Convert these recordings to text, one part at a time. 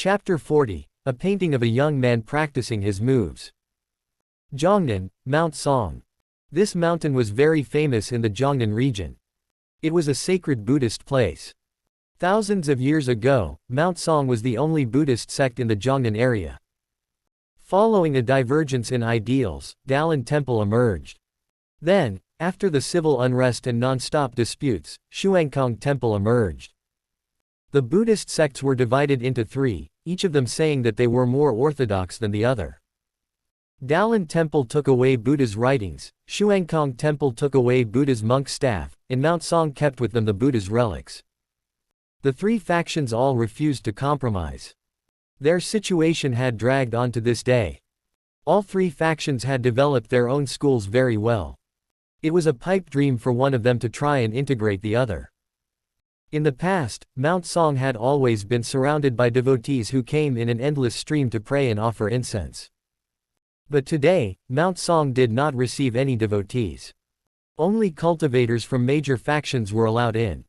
Chapter 40, a painting of a young man practicing his moves. Jiangnan, Mount Song. This mountain was very famous in the Jiangnan region. It was a sacred Buddhist place. Thousands of years ago, Mount Song was the only Buddhist sect in the Jiangnan area. Following a divergence in ideals, Dalan Temple emerged. Then, after the civil unrest and non-stop disputes, Shuangkong Temple emerged. The Buddhist sects were divided into three, each of them saying that they were more orthodox than the other. Dalan Temple took away Buddha's writings, Shuangkong Temple took away Buddha's monk staff, and Mount Song kept with them the Buddha's relics. The three factions all refused to compromise. Their situation had dragged on to this day. All three factions had developed their own schools very well. It was a pipe dream for one of them to try and integrate the other. In the past, Mount Song had always been surrounded by devotees who came in an endless stream to pray and offer incense. But today, Mount Song did not receive any devotees. Only cultivators from major factions were allowed in.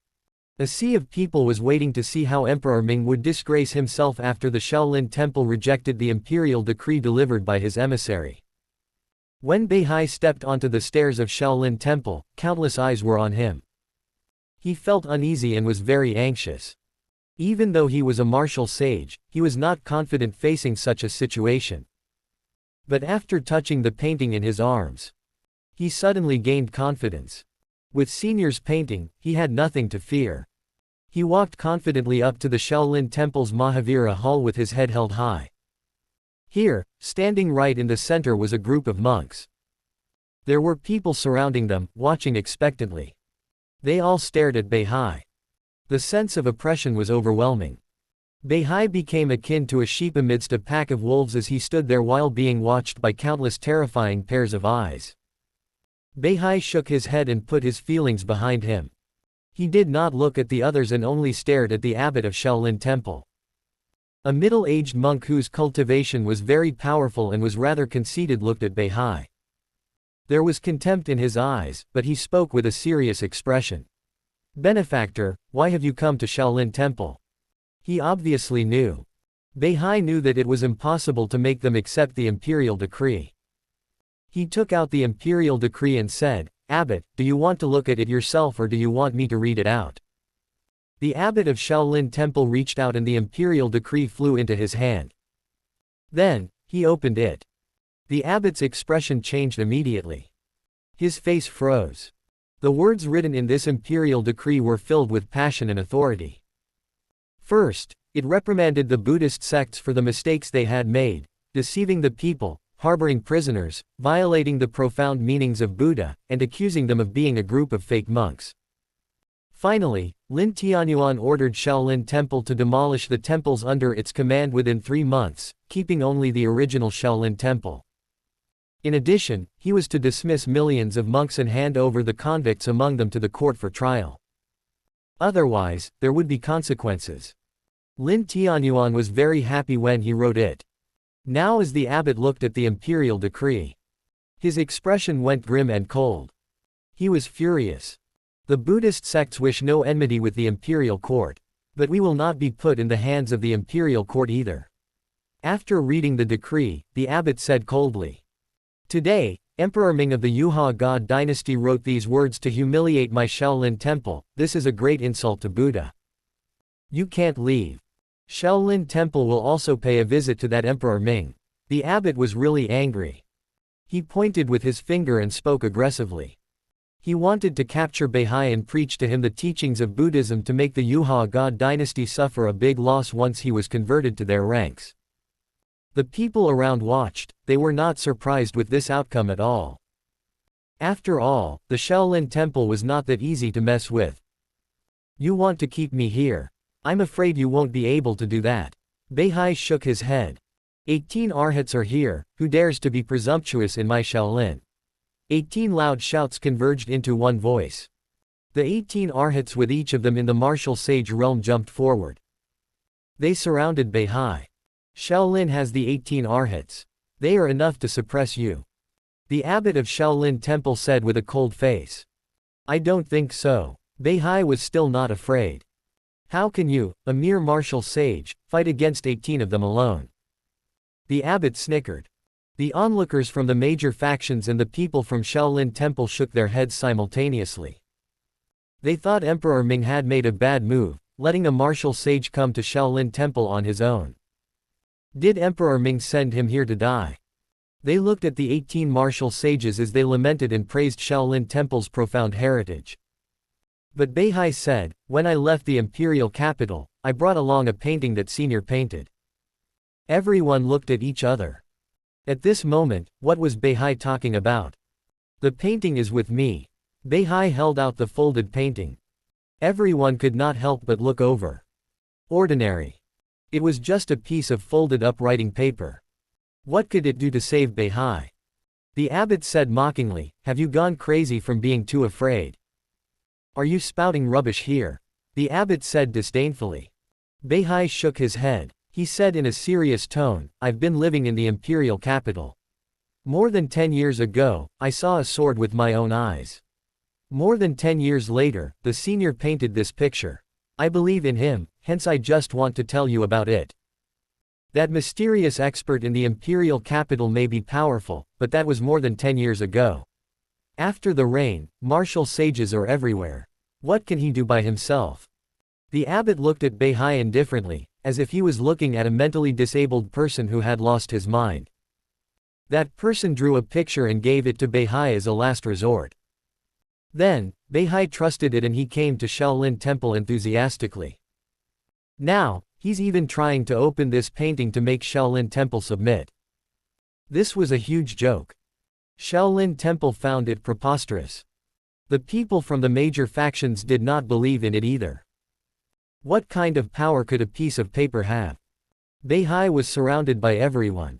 A sea of people was waiting to see how Emperor Ming would disgrace himself after the Shaolin Temple rejected the imperial decree delivered by his emissary. When Beihai stepped onto the stairs of Shaolin Temple, countless eyes were on him. He felt uneasy and was very anxious. Even though he was a martial sage, he was not confident facing such a situation. But after touching the painting in his arms, he suddenly gained confidence. With Senior's painting, he had nothing to fear. He walked confidently up to the Shaolin Temple's Mahavira Hall with his head held high. Here, standing right in the center was a group of monks. There were people surrounding them, watching expectantly. They all stared at Beihai. The sense of oppression was overwhelming. Beihai became akin to a sheep amidst a pack of wolves as he stood there while being watched by countless terrifying pairs of eyes. Beihai shook his head and put his feelings behind him. He did not look at the others and only stared at the abbot of Shaolin Temple. A middle-aged monk whose cultivation was very powerful and was rather conceited looked at Beihai. There was contempt in his eyes, but he spoke with a serious expression. "Benefactor, why have you come to Shaolin Temple?" He obviously knew. Beihai knew that it was impossible to make them accept the imperial decree. He took out the imperial decree and said, "Abbot, do you want to look at it yourself or do you want me to read it out?" The abbot of Shaolin Temple reached out and the imperial decree flew into his hand. Then, he opened it. The abbot's expression changed immediately. His face froze. The words written in this imperial decree were filled with passion and authority. First, it reprimanded the Buddhist sects for the mistakes they had made, deceiving the people, harboring prisoners, violating the profound meanings of Buddha, and accusing them of being a group of fake monks. Finally, Lin Tianyuan ordered Shaolin Temple to demolish the temples under its command within 3 months, keeping only the original Shaolin Temple. In addition, he was to dismiss millions of monks and hand over the convicts among them to the court for trial. Otherwise, there would be consequences. Lin Tianyuan was very happy when he wrote it. Now as the abbot looked at the imperial decree, his expression went grim and cold. He was furious. The Buddhist sects wish no enmity with the imperial court. But we will not be put in the hands of the imperial court either. After reading the decree, the abbot said coldly, "Today, Emperor Ming of the Yuha God dynasty wrote these words to humiliate my Shaolin Temple. This is a great insult to Buddha. You can't leave. Shaolin Temple will also pay a visit to that Emperor Ming." The abbot was really angry. He pointed with his finger and spoke aggressively. He wanted to capture Beihai and preach to him the teachings of Buddhism to make the Yuha God dynasty suffer a big loss once he was converted to their ranks. The people around watched. They were not surprised with this outcome at all. After all, the Shaolin Temple was not that easy to mess with. "You want to keep me here? I'm afraid you won't be able to do that." Beihai shook his head. 18 arhats are here, who dares to be presumptuous in my Shaolin? 18 loud shouts converged into one voice. The 18 arhats with each of them in the martial sage realm jumped forward. They surrounded Beihai. "Shaolin has the 18 arhats. They are enough to suppress you," the abbot of Shaolin Temple said with a cold face. "I don't think so." Beihai was still not afraid. How can you, a mere martial sage, fight against 18 of them alone? The abbot snickered. The onlookers from the major factions and the people from Shaolin Temple shook their heads simultaneously. They thought Emperor Ming had made a bad move, letting a martial sage come to Shaolin Temple on his own. Did Emperor Ming send him here to die? They looked at the 18 martial sages as they lamented and praised Shaolin Temple's profound heritage. But Beihai said, when I left the imperial capital, I brought along a painting that Senior painted. Everyone looked at each other. At this moment, what was Beihai talking about? The painting is with me. Beihai held out the folded painting. Everyone could not help but look over. Ordinary. It was just a piece of folded up writing paper. What could it do to save Beihai? The abbot said mockingly, have you gone crazy from being too afraid? Are you spouting rubbish here? The abbot said disdainfully. Beihai shook his head. He said in a serious tone, I've been living in the imperial capital. More than 10 years ago, I saw a sword with my own eyes. More than 10 years later, the senior painted this picture. I believe in him, hence I just want to tell you about it. That mysterious expert in the imperial capital may be powerful, but that was more than 10 years ago. After the rain, martial sages are everywhere. What can he do by himself? The abbot looked at Beihai indifferently, as if he was looking at a mentally disabled person who had lost his mind. That person drew a picture and gave it to Beihai as a last resort. Then, Beihai trusted it and he came to Shaolin Temple enthusiastically. Now, he's even trying to open this painting to make Shaolin Temple submit. This was a huge joke. Shaolin Temple found it preposterous. The people from the major factions did not believe in it either. What kind of power could a piece of paper have? Beihai was surrounded by everyone.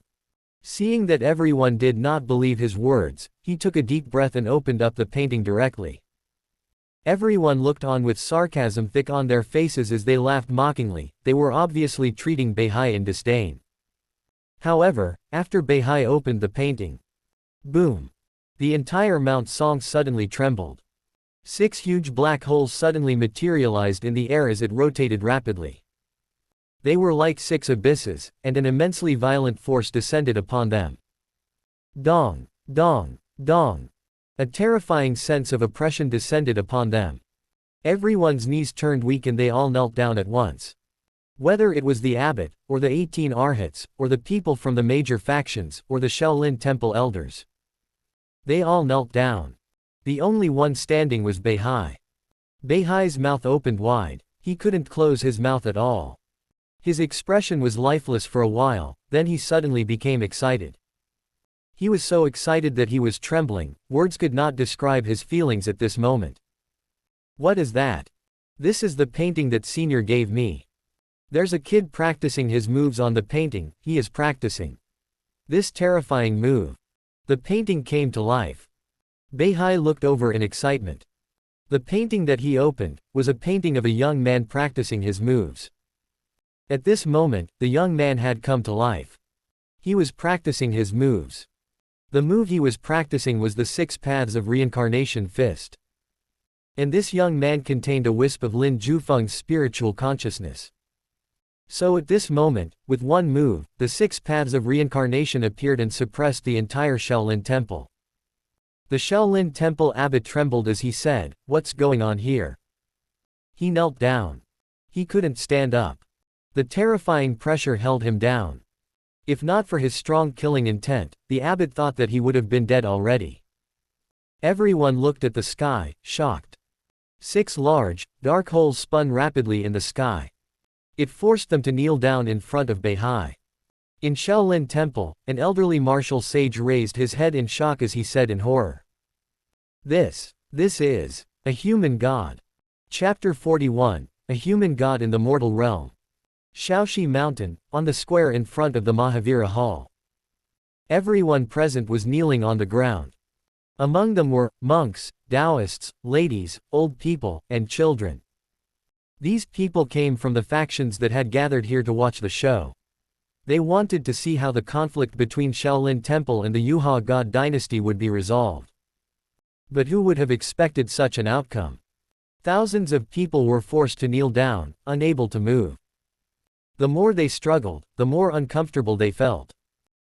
Seeing that everyone did not believe his words, he took a deep breath and opened up the painting directly. Everyone looked on with sarcasm thick on their faces as they laughed mockingly. They were obviously treating Beihai in disdain. However, after Beihai opened the painting, boom! The entire Mount Song suddenly trembled. 6 huge black holes suddenly materialized in the air as it rotated rapidly. They were like 6 abysses, and an immensely violent force descended upon them. Dong, dong, dong. A terrifying sense of oppression descended upon them. Everyone's knees turned weak and they all knelt down at once. Whether it was the abbot, or the 18 arhats, or the people from the major factions, or the Shaolin Temple elders. They all knelt down. The only one standing was Beihai. Beihai's mouth opened wide. He couldn't close his mouth at all. His expression was lifeless for a while, then he suddenly became excited. He was so excited that he was trembling. Words could not describe his feelings at this moment. What is that? This is the painting that Senior gave me. There's a kid practicing his moves on the painting. He is practicing this terrifying move. The painting came to life. Beihai looked over in excitement. The painting that he opened was a painting of a young man practicing his moves. At this moment, the young man had come to life. He was practicing his moves. The move he was practicing was the 6 paths of reincarnation fist. And this young man contained a wisp of Lin Jufeng's spiritual consciousness. So at this moment, with one move, the 6 paths of reincarnation appeared and suppressed the entire Shaolin Temple. The Shaolin Temple abbot trembled as he said, "What's going on here?" He knelt down. He couldn't stand up. The terrifying pressure held him down. If not for his strong killing intent, the abbot thought that he would have been dead already. Everyone looked at the sky, shocked. 6 large, dark holes spun rapidly in the sky. It forced them to kneel down in front of Beihai. In Shaolin Temple, an elderly martial sage raised his head in shock as he said in horror. This is a human god. Chapter 41, A Human God in the Mortal Realm. Shaoxi Mountain, on the square in front of the Mahavira Hall. Everyone present was kneeling on the ground. Among them were monks, Taoists, ladies, old people, and children. These people came from the factions that had gathered here to watch the show. They wanted to see how the conflict between Shaolin Temple and the Yuhua God dynasty would be resolved. But who would have expected such an outcome? Thousands of people were forced to kneel down, unable to move. The more they struggled, the more uncomfortable they felt.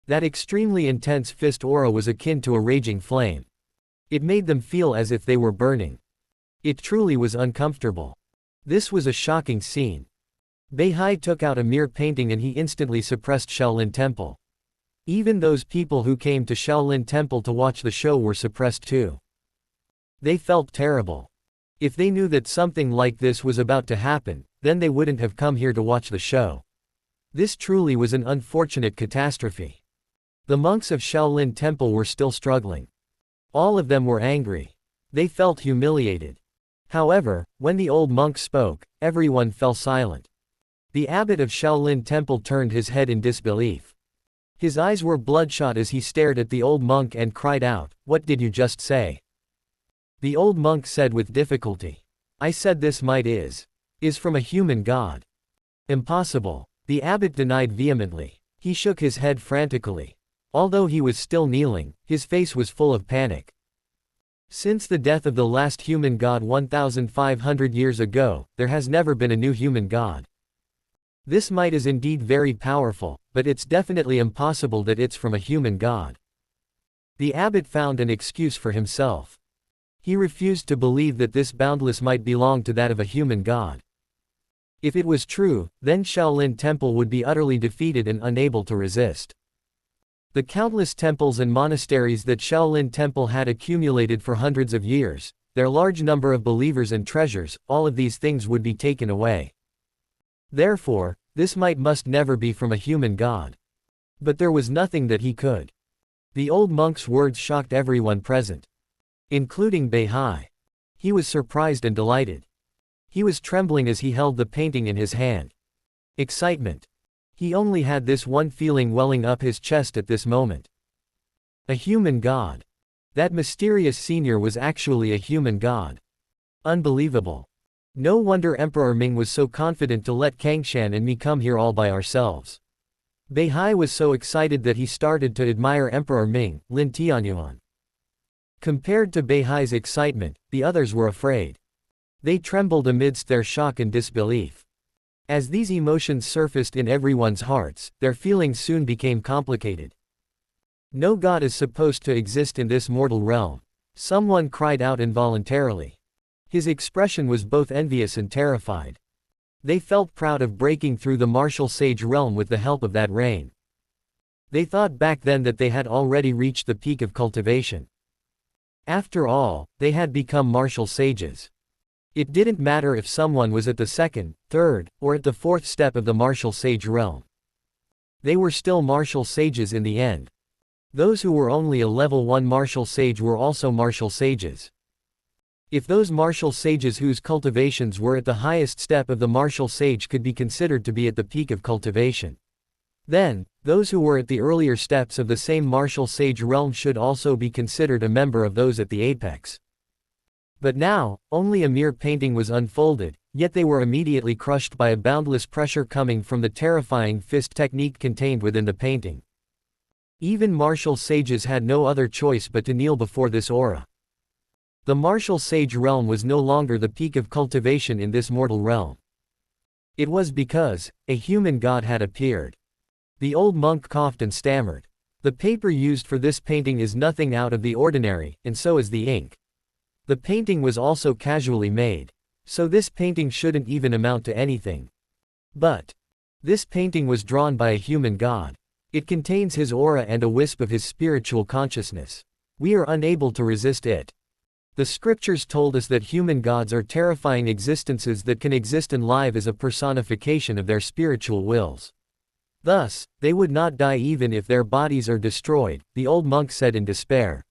That extremely intense fist aura was akin to a raging flame. It made them feel as if they were burning. It truly was uncomfortable. This was a shocking scene. Beihai took out a mere painting and he instantly suppressed Shaolin Temple. Even those people who came to Shaolin Temple to watch the show were suppressed too. They felt terrible. If they knew that something like this was about to happen, then they wouldn't have come here to watch the show. This truly was an unfortunate catastrophe. The monks of Shaolin Temple were still struggling. All of them were angry. They felt humiliated. However, when the old monk spoke, everyone fell silent. The abbot of Shaolin Temple turned his head in disbelief. His eyes were bloodshot as he stared at the old monk and cried out, "What did you just say?" The old monk said with difficulty, "I said this might is from a human god." Impossible. The abbot denied vehemently. He shook his head frantically. Although he was still kneeling, his face was full of panic. Since the death of the last human god 1,500 years ago, there has never been a new human god. This might is indeed very powerful, but it's definitely impossible that it's from a human god. The abbot found an excuse for himself. He refused to believe that this boundless might belong to that of a human god. If it was true, then Shaolin Temple would be utterly defeated and unable to resist. The countless temples and monasteries that Shaolin Temple had accumulated for hundreds of years, their large number of believers and treasures, all of these things would be taken away. Therefore, this must never be from a human god. But there was nothing that he could. The old monk's words shocked everyone present, including Beihai. He was surprised and delighted. He was trembling as he held the painting in his hand. Excitement. He only had this one feeling welling up his chest at this moment. A human god. That mysterious senior was actually a human god. Unbelievable. No wonder Emperor Ming was so confident to let Kangshan and me come here all by ourselves. Beihai was so excited that he started to admire Emperor Ming, Lin Tianyuan. Compared to Beihai's excitement, the others were afraid. They trembled amidst their shock and disbelief. As these emotions surfaced in everyone's hearts, their feelings soon became complicated. No god is supposed to exist in this mortal realm. Someone cried out involuntarily. His expression was both envious and terrified. They felt proud of breaking through the martial sage realm with the help of that rain. They thought back then that they had already reached the peak of cultivation. After all, they had become martial sages. It didn't matter if someone was at the second, third, or at the fourth step of the martial sage realm. They were still martial sages in the end. Those who were only a level 1 martial sage were also martial sages. If those martial sages whose cultivations were at the highest step of the martial sage could be considered to be at the peak of cultivation, then, those who were at the earlier steps of the same martial sage realm should also be considered a member of those at the apex. But now, only a mere painting was unfolded, yet they were immediately crushed by a boundless pressure coming from the terrifying fist technique contained within the painting. Even martial sages had no other choice but to kneel before this aura. The martial sage realm was no longer the peak of cultivation in this mortal realm. It was because a human god had appeared. The old monk coughed and stammered. The paper used for this painting is nothing out of the ordinary, and so is the ink. The painting was also casually made. So this painting shouldn't even amount to anything. But this painting was drawn by a human god. It contains his aura and a wisp of his spiritual consciousness. We are unable to resist it. The scriptures told us that human gods are terrifying existences that can exist and live as a personification of their spiritual wills. Thus, they would not die even if their bodies are destroyed, the old monk said in despair.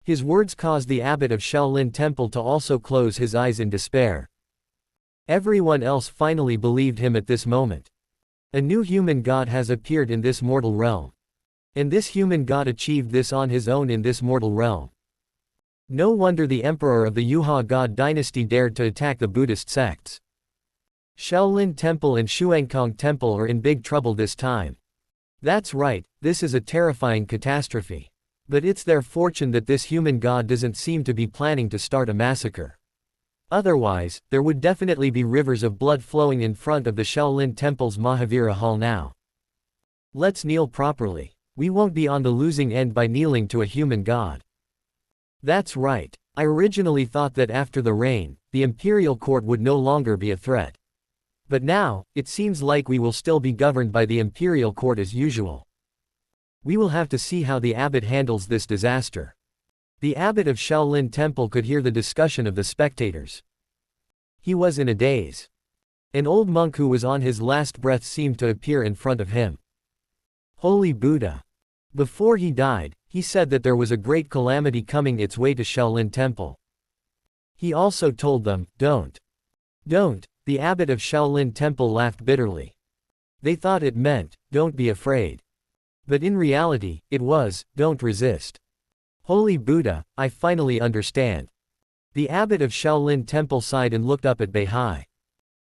His words caused the abbot of Shaolin Temple to also close his eyes in despair. Everyone else finally believed him at this moment. A new human god has appeared in this mortal realm. And this human god achieved this on his own in this mortal realm. No wonder the emperor of the Yuha god dynasty dared to attack the Buddhist sects. Shaolin Temple and Shuangkong Temple are in big trouble this time. That's right, this is a terrifying catastrophe. But it's their fortune that this human god doesn't seem to be planning to start a massacre. Otherwise, there would definitely be rivers of blood flowing in front of the Shaolin Temple's Mahavira Hall now. Let's kneel properly. We won't be on the losing end by kneeling to a human god. That's right. I originally thought that after the reign, the imperial court would no longer be a threat. But now, it seems like we will still be governed by the imperial court as usual. We will have to see how the abbot handles this disaster. The abbot of Shaolin Temple could hear the discussion of the spectators. He was in a daze. An old monk who was on his last breath seemed to appear in front of him. Holy Buddha. Before he died, he said that there was a great calamity coming its way to Shaolin Temple. He also told them, Don't. The abbot of Shaolin Temple laughed bitterly. They thought it meant, don't be afraid. But in reality, it was, don't resist. Holy Buddha, I finally understand. The abbot of Shaolin Temple sighed and looked up at Beihai.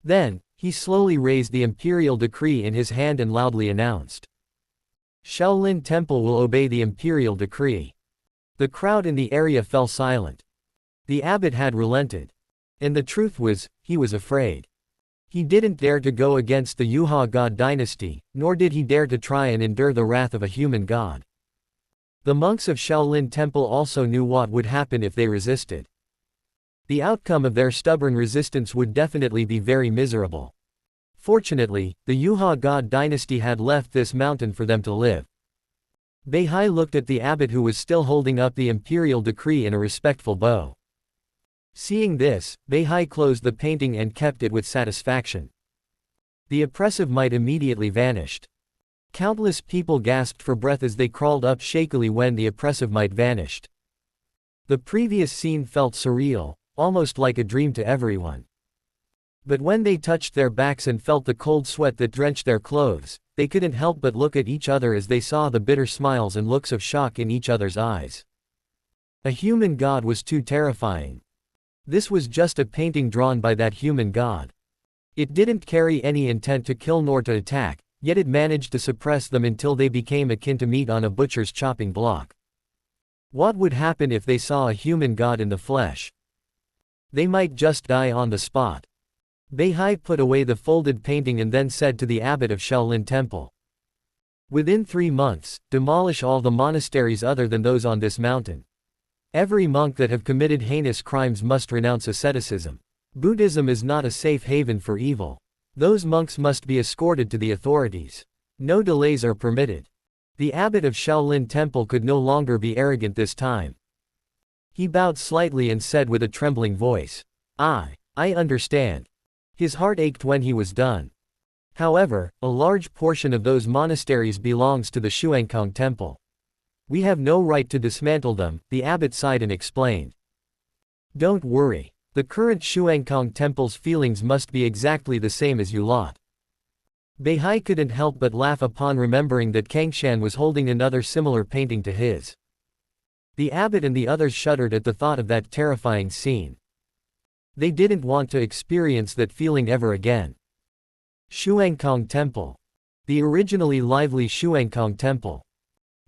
Then, he slowly raised the imperial decree in his hand and loudly announced. Shaolin Temple will obey the imperial decree. The crowd in the area fell silent. The abbot had relented. And the truth was, he was afraid. He didn't dare to go against the Yuha god dynasty, nor did he dare to try and endure the wrath of a human god. The monks of Shaolin Temple also knew what would happen if they resisted. The outcome of their stubborn resistance would definitely be very miserable. Fortunately, the Yuha god dynasty had left this mountain for them to live. Beihai looked at the abbot who was still holding up the imperial decree in a respectful bow. Seeing this, Beihai closed the painting and kept it with satisfaction. The oppressive might immediately vanished. Countless people gasped for breath as they crawled up shakily when the oppressive might vanished. The previous scene felt surreal, almost like a dream to everyone. But when they touched their backs and felt the cold sweat that drenched their clothes, they couldn't help but look at each other as they saw the bitter smiles and looks of shock in each other's eyes. A human god was too terrifying. This was just a painting drawn by that human god. It didn't carry any intent to kill nor to attack, yet it managed to suppress them until they became akin to meat on a butcher's chopping block. What would happen if they saw a human god in the flesh? They might just die on the spot. Beihai put away the folded painting and then said to the abbot of Shaolin Temple. Within 3 months, demolish all the monasteries other than those on this mountain. Every monk that have committed heinous crimes must renounce asceticism. Buddhism is not a safe haven for evil. Those monks must be escorted to the authorities. No delays are permitted. The abbot of Shaolin Temple could no longer be arrogant this time. He bowed slightly and said with a trembling voice, I understand. His heart ached when he was done. However, a large portion of those monasteries belongs to the Xuankang Temple. We have no right to dismantle them, the abbot sighed and explained. Don't worry. The current Xuankang Temple's feelings must be exactly the same as you lot. Beihai couldn't help but laugh upon remembering that Kangshan was holding another similar painting to his. The abbot and the others shuddered at the thought of that terrifying scene. They didn't want to experience that feeling ever again. Xuankang Temple. The originally lively Xuankang Temple.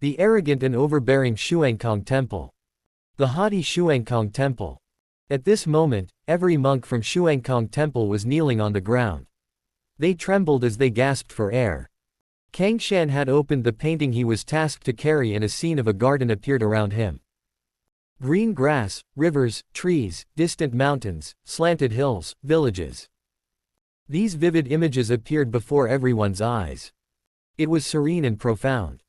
The arrogant and overbearing Xuankang Temple. The haughty Xuankang Temple. At this moment, every monk from Xuankang Temple was kneeling on the ground. They trembled as they gasped for air. Kangshan had opened the painting he was tasked to carry and a scene of a garden appeared around him. Green grass, rivers, trees, distant mountains, slanted hills, villages. These vivid images appeared before everyone's eyes. It was serene and profound.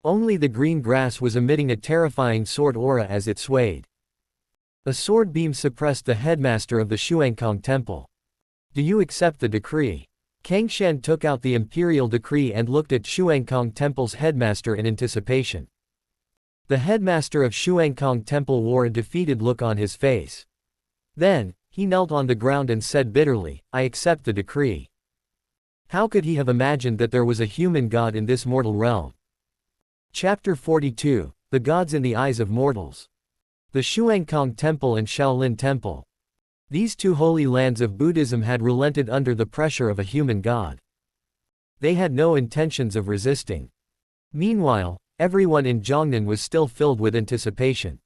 Only the green grass was emitting a terrifying sword aura as it swayed. A sword beam suppressed the headmaster of the Xuankang Temple. Do you accept the decree? Kangshan took out the imperial decree and looked at Xuankang Temple's headmaster in anticipation. The headmaster of Xuankang Temple wore a defeated look on his face. Then, he knelt on the ground and said bitterly, I accept the decree. How could he have imagined that there was a human god in this mortal realm? Chapter 42, The Gods in the Eyes of Mortals. The Xuankang Temple and Shaolin Temple. These two holy lands of Buddhism had relented under the pressure of a human god. They had no intentions of resisting. Meanwhile, everyone in Jiangnan was still filled with anticipation.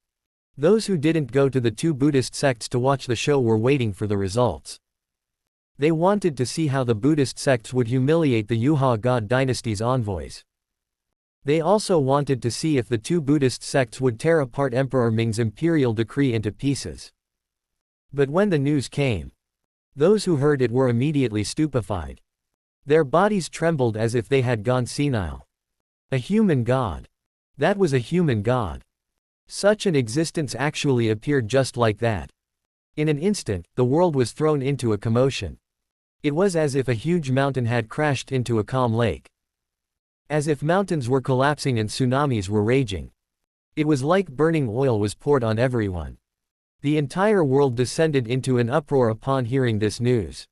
Those who didn't go to the two Buddhist sects to watch the show were waiting for the results. They wanted to see how the Buddhist sects would humiliate the Yuha God dynasty's envoys. They also wanted to see if the two Buddhist sects would tear apart Emperor Ming's imperial decree into pieces. But when the news came, those who heard it were immediately stupefied. Their bodies trembled as if they had gone senile. A human god. That was a human god. Such an existence actually appeared just like that. In an instant, the world was thrown into a commotion. It was as if a huge mountain had crashed into a calm lake. As if mountains were collapsing and tsunamis were raging. It was like burning oil was poured on everyone. The entire world descended into an uproar upon hearing this news.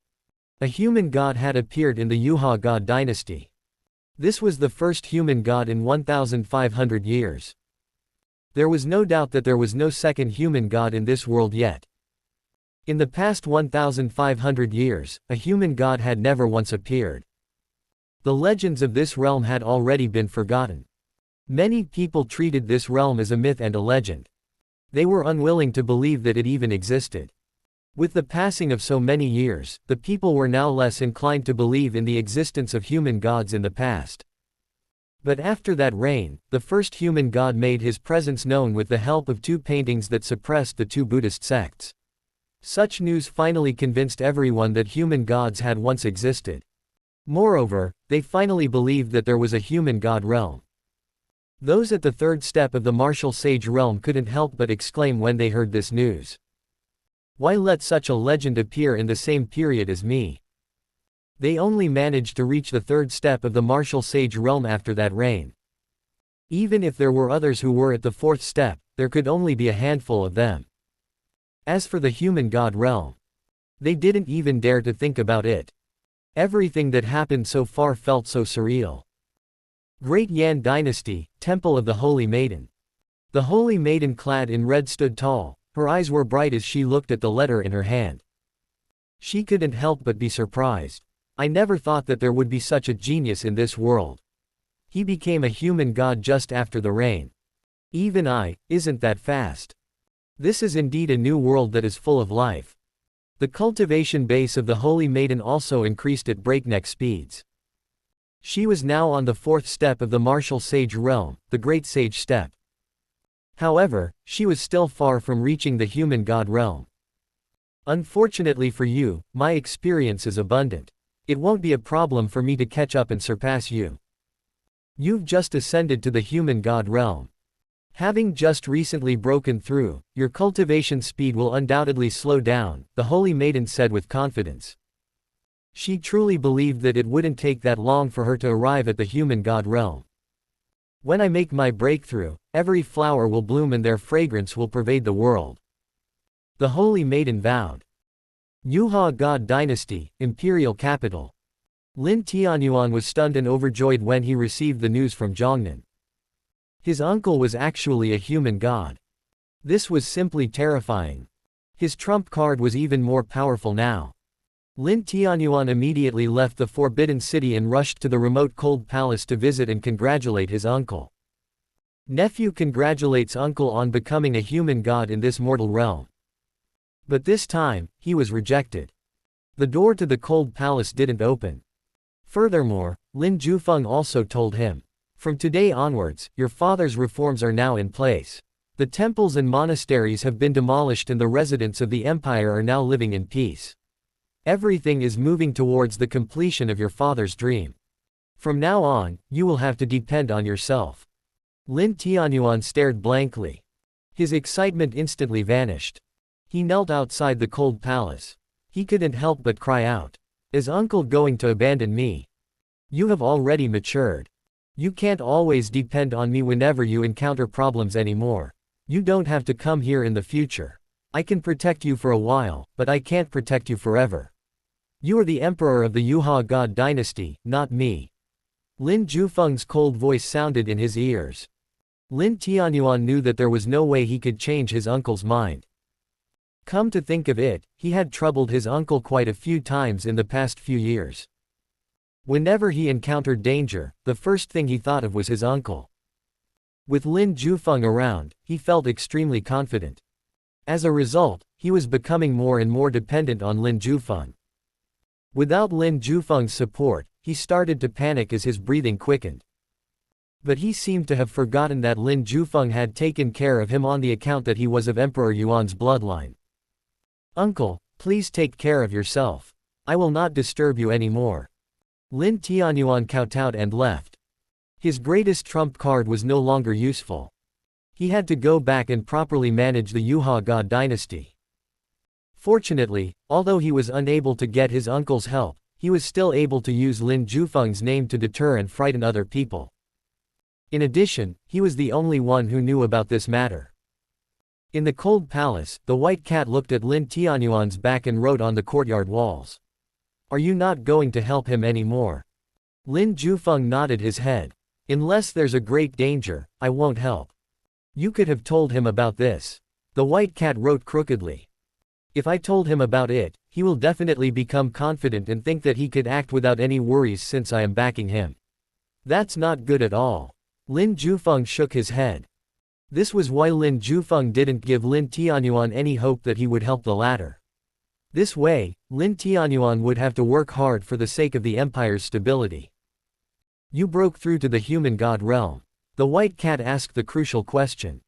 A human god had appeared in the Yuha God dynasty. This was the first human god in 1,500 years. There was no doubt that there was no second human god in this world yet. In the past 1,500 years, a human god had never once appeared. The legends of this realm had already been forgotten. Many people treated this realm as a myth and a legend. They were unwilling to believe that it even existed. With the passing of so many years, the people were now less inclined to believe in the existence of human gods in the past. But after that reign, the first human god made his presence known with the help of two paintings that suppressed the two Buddhist sects. Such news finally convinced everyone that human gods had once existed. Moreover, they finally believed that there was a human god realm. Those at the third step of the martial sage realm couldn't help but exclaim when they heard this news. Why let such a legend appear in the same period as me? They only managed to reach the third step of the martial sage realm after that reign. Even if there were others who were at the fourth step, there could only be a handful of them. As for the human god realm, they didn't even dare to think about it. Everything that happened so far felt so surreal. Great Yan Dynasty, Temple of the Holy Maiden. The Holy Maiden clad in red stood tall, her eyes were bright as she looked at the letter in her hand. She couldn't help but be surprised. I never thought that there would be such a genius in this world. He became a human god just after the reign. Even isn't that fast? This is indeed a new world that is full of life. The cultivation base of the Holy Maiden also increased at breakneck speeds. She was now on the fourth step of the martial sage realm, the Great Sage Step. However, she was still far from reaching the human god realm. Unfortunately for you, my experience is abundant. It won't be a problem for me to catch up and surpass you. You've just ascended to the human god realm. Having just recently broken through, your cultivation speed will undoubtedly slow down, the Holy Maiden said with confidence. She truly believed that it wouldn't take that long for her to arrive at the human god realm. When I make my breakthrough, every flower will bloom and their fragrance will pervade the world. The Holy Maiden vowed. Yuha God Dynasty, Imperial Capital. Lin Tianyuan was stunned and overjoyed when he received the news from Zhongnan. His uncle was actually a human god. This was simply terrifying. His trump card was even more powerful now. Lin Tianyuan immediately left the Forbidden City and rushed to the remote cold palace to visit and congratulate his uncle. Nephew congratulates uncle on becoming a human god in this mortal realm. But this time, he was rejected. The door to the cold palace didn't open. Furthermore, Lin Jufeng also told him, "From today onwards, your father's reforms are now in place. The temples and monasteries have been demolished and the residents of the empire are now living in peace. Everything is moving towards the completion of your father's dream. From now on, you will have to depend on yourself." Lin Tianyuan stared blankly. His excitement instantly vanished. He knelt outside the cold palace. He couldn't help but cry out. "Is uncle going to abandon me? You have already matured. You can't always depend on me whenever you encounter problems anymore. You don't have to come here in the future. I can protect you for a while, but I can't protect you forever. You are the emperor of the Yuha God dynasty, not me." Lin Jufeng's cold voice sounded in his ears. Lin Tianyuan knew that there was no way he could change his uncle's mind. Come to think of it, he had troubled his uncle quite a few times in the past few years. Whenever he encountered danger, the first thing he thought of was his uncle. With Lin Jufeng around, he felt extremely confident. As a result, he was becoming more and more dependent on Lin Jufeng. Without Lin Jufeng's support, he started to panic as his breathing quickened. But he seemed to have forgotten that Lin Jufeng had taken care of him on the account that he was of Emperor Yuan's bloodline. "Uncle, please take care of yourself. I will not disturb you anymore." Lin Tianyuan kowtowed and left. His greatest trump card was no longer useful. He had to go back and properly manage the Yuha God dynasty. Fortunately, although he was unable to get his uncle's help, he was still able to use Lin Jufeng's name to deter and frighten other people. In addition, he was the only one who knew about this matter. In the cold palace, the white cat looked at Lin Tianyuan's back and wrote on the courtyard walls. "Are you not going to help him anymore?" Lin Jufeng nodded his head. "Unless there's a great danger, I won't help." "You could have told him about this." The white cat wrote crookedly. "If I told him about it, he will definitely become confident and think that he could act without any worries since I am backing him. That's not good at all." Lin Jufeng shook his head. This was why Lin Jufeng didn't give Lin Tianyuan any hope that he would help the latter. This way, Lin Tianyuan would have to work hard for the sake of the empire's stability. "You broke through to the human god realm." The white cat asked the crucial question.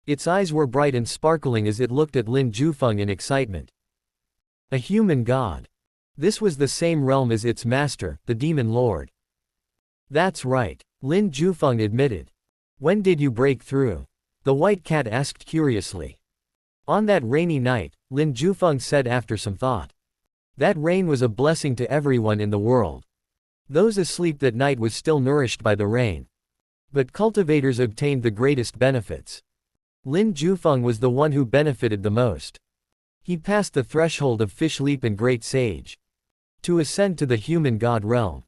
Its eyes were bright and sparkling as it looked at Lin Jufeng in excitement. A human god. This was the same realm as its master, the demon lord. "That's right," Lin Jufeng admitted. "When did you break through?" The white cat asked curiously. "On that rainy night," Lin Jufeng said after some thought. "That rain was a blessing to everyone in the world. Those asleep that night was still nourished by the rain. But cultivators obtained the greatest benefits. Lin Jufeng was the one who benefited the most. He passed the threshold of Fish Leap and Great Sage to ascend to the human god realm.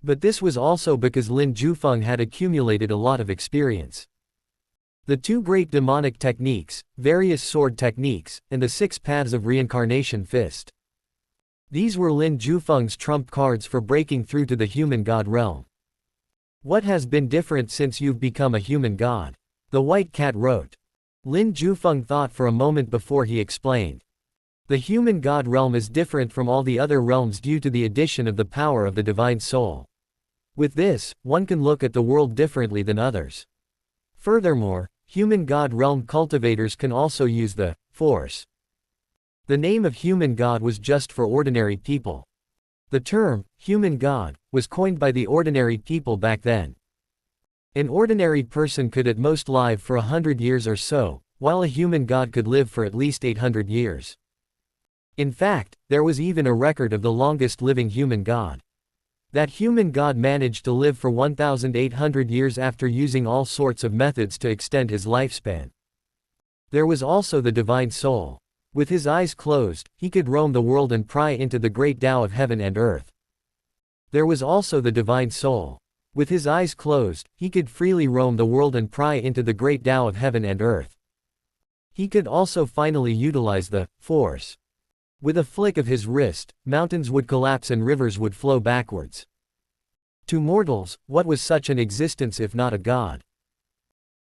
But this was also because Lin Jufeng had accumulated a lot of experience. The two great demonic techniques, various sword techniques, and the 6 paths of reincarnation fist. These were Lin Jufeng's trump cards for breaking through to the human god realm. "What has been different since you've become a human god?" the white cat wrote. Lin Jufeng thought for a moment before he explained. "The human god realm is different from all the other realms due to the addition of the power of the divine soul. With this, one can look at the world differently than others. Furthermore, human god realm cultivators can also use the force." The name of human god was just for ordinary people. The term, human god, was coined by the ordinary people back then. An ordinary person could at most live for 100 years or so, while a human god could live for at least 800 years. In fact, there was even a record of the longest living human god. That human god managed to live for 1,800 years after using all sorts of methods to extend his lifespan. There was also the divine soul. With his eyes closed, he could roam the world and pry into the great Tao of heaven and earth. There was also the divine soul. With his eyes closed, he could freely roam the world and pry into the great Tao of heaven and earth. He could also finally utilize the force. With a flick of his wrist, mountains would collapse and rivers would flow backwards. To mortals, what was such an existence if not a god?